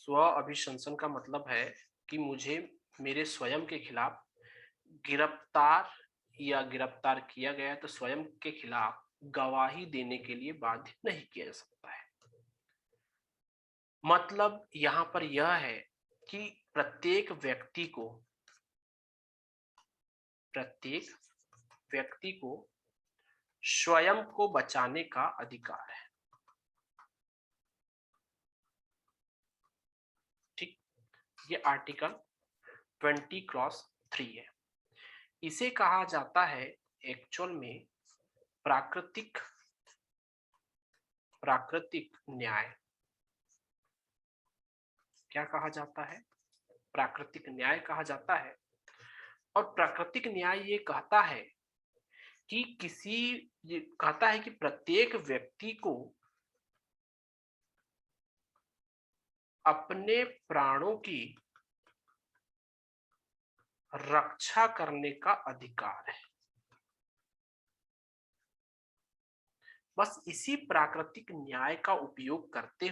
स्व अभिशंसन का मतलब है कि मुझे मेरे स्वयं के खिलाफ गिरफ्तार या गिरफ्तार किया गया है तो स्वयं के खिलाफ गवाही देने के लिए बाध्य नहीं किया जा सकता है। मतलब यहाँ पर यह है कि प्रत्येक व्यक्ति को स्वयं को बचाने का अधिकार है। ठीक, ये आर्टिकल 20 क्लॉज 3 है। इसे कहा जाता है एक्चुअल में प्राकृतिक प्राकृतिक न्याय। क्या कहा जाता है? प्राकृतिक न्याय कहा जाता है। और प्राकृतिक न्याय ये कहता है कि प्रत्येक व्यक्ति को अपने प्राणों की रक्षा करने का अधिकार है। बस इसी प्राकृतिक न्याय का उपयोग करते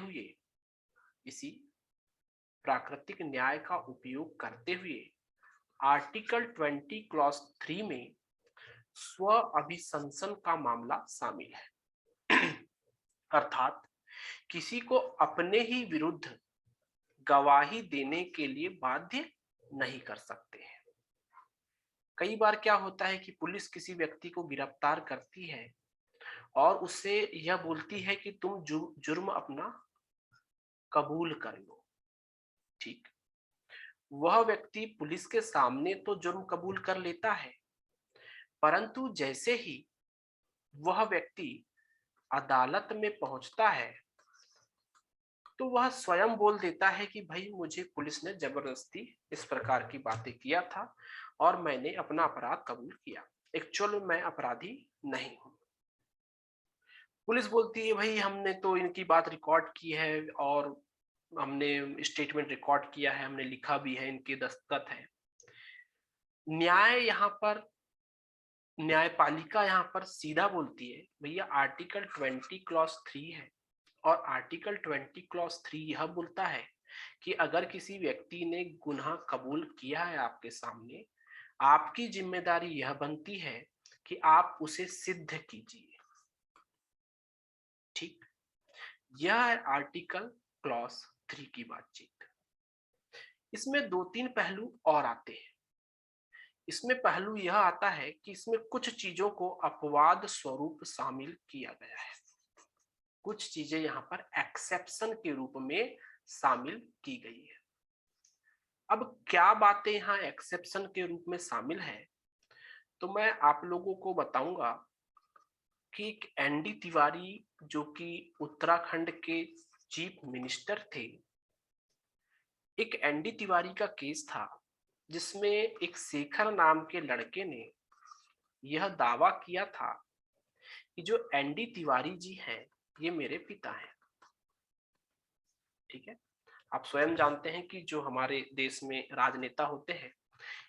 हुए आर्टिकल 20 क्लॉज 3 में स्व अभिशंसन का मामला शामिल है। अर्थात किसी को अपने ही विरुद्ध गवाही देने के लिए बाध्य नहीं कर सकते हैं। कई बार क्या होता है कि पुलिस किसी व्यक्ति को गिरफ्तार करती है और उससे यह बोलती है कि तुम जुर्म अपना कबूल कर लो। ठीक, वह व्यक्ति पुलिस के सामने तो जुर्म कबूल कर लेता है, परंतु जैसे ही वह व्यक्ति अदालत में पहुंचता है तो वह स्वयं बोल देता है कि भाई मुझे पुलिस ने जबरदस्ती इस प्रकार की बातें किया था और मैंने अपना अपराध कबूल किया, एक्चुअल में मैं अपराधी नहीं हूं। पुलिस बोलती है भाई हमने तो इनकी बात रिकॉर्ड की है और हमने स्टेटमेंट रिकॉर्ड किया है, हमने लिखा भी है, इनके दस्तखत है। न्यायपालिका यहाँ पर सीधा बोलती है भैया आर्टिकल 20 क्लॉज 3 है और आर्टिकल 20 क्लॉज 3 यह बोलता है कि अगर किसी व्यक्ति ने गुनाह कबूल किया है आपके सामने, आपकी जिम्मेदारी यह बनती है कि आप उसे सिद्ध कीजिए। ठीक, यह है आर्टिकल क्लॉज 3 की बातचीत। इसमें 2-3 पहलू और आते हैं। इसमें पहलू यह आता है कि इसमें कुछ चीजों को अपवाद स्वरूप शामिल किया गया है, कुछ चीजें यहाँ पर एक्सेप्शन के रूप में शामिल की गई है। अब क्या बातें यहाँ एक्सेप्शन के रूप में शामिल है तो मैं आप लोगों को बताऊंगा कि एक एनडी तिवारी जो कि उत्तराखंड के चीफ मिनिस्टर थे, एक एनडी तिवारी का केस था जिसमें एक शेखर नाम के लड़के ने यह दावा किया था कि जो एनडी तिवारी जी हैं ये मेरे पिता हैं। ठीक है, आप स्वयं जानते हैं कि जो हमारे देश में राजनेता होते हैं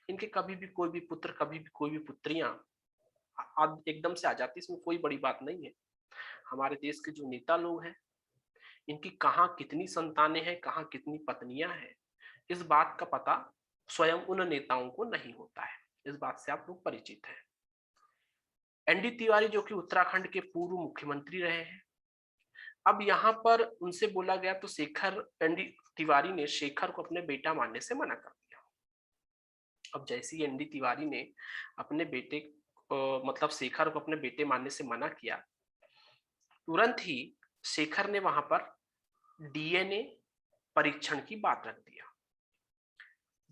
इनके कभी भी कोई भी पुत्र, कभी भी कोई भी पुत्रियां एकदम से आ जाती, इसमें कोई बड़ी बात नहीं है। हमारे देश के जो नेता लोग हैं इनकी कहाँ कितनी संतानें हैं, कहाँ कितनी पत्नियां हैं, इस बात का पता स्वयं उन नेताओं को नहीं होता है। इस बात से आप लोग परिचित हैं। एनडी तिवारी जो कि उत्तराखंड के पूर्व मुख्यमंत्री रहे हैं, अब यहाँ पर उनसे बोला गया तो एनडी तिवारी ने शेखर को अपने बेटा मानने से मना कर दिया। अब जैसे ही एनडी तिवारी ने अपने बेटे मतलब शेखर को अपने बेटे मानने से मना किया, तुरंत ही शेखर ने वहां पर डीएनए परीक्षण की बात रख दिया।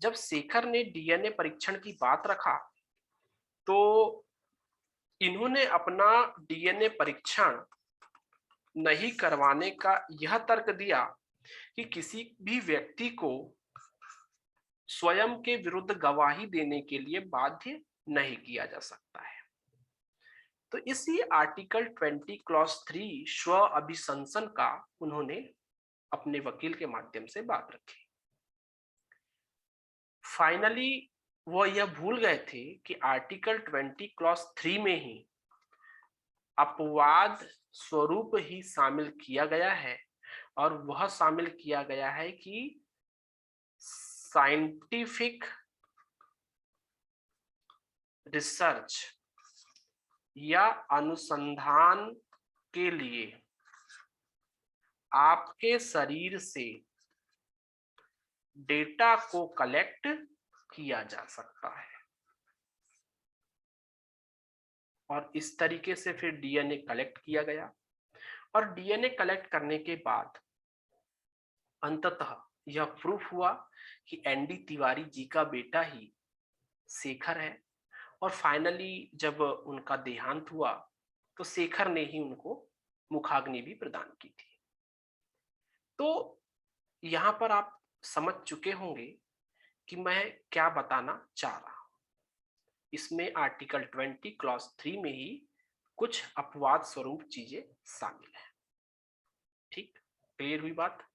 जब शेखर ने डीएनए परीक्षण की बात रखा तो इन्होंने अपना डीएनए परीक्षण नहीं करवाने का यह तर्क दिया कि किसी भी व्यक्ति को स्वयं के विरुद्ध गवाही देने के लिए बाध्य नहीं किया जा सकता है। तो इसी आर्टिकल 20 क्लॉज 3 स्व अभिशंसन का उन्होंने अपने वकील के माध्यम से बात रखी। फाइनली वो यह भूल गए थे कि आर्टिकल 20 क्लॉज 3 में ही अपवाद स्वरूप ही शामिल किया गया है और वह शामिल किया गया है कि साइंटिफिक रिसर्च या अनुसंधान के लिए आपके शरीर से डेटा को कलेक्ट किया जा सकता है। और इस तरीके से फिर डीएनए कलेक्ट किया गया और डीएनए कलेक्ट करने के बाद अंततः यह प्रूफ हुआ कि एनडी तिवारी जी का बेटा ही शेखर है। और फाइनली जब उनका देहांत हुआ तो शेखर ने ही उनको मुखाग्नि भी प्रदान की थी। तो यहां पर आप समझ चुके होंगे कि मैं क्या बताना चाह रहा हूं। इसमें आर्टिकल 20 क्लॉज 3 में ही कुछ अपवाद स्वरूप चीजें शामिल है। ठीक, क्लियर हुई बात?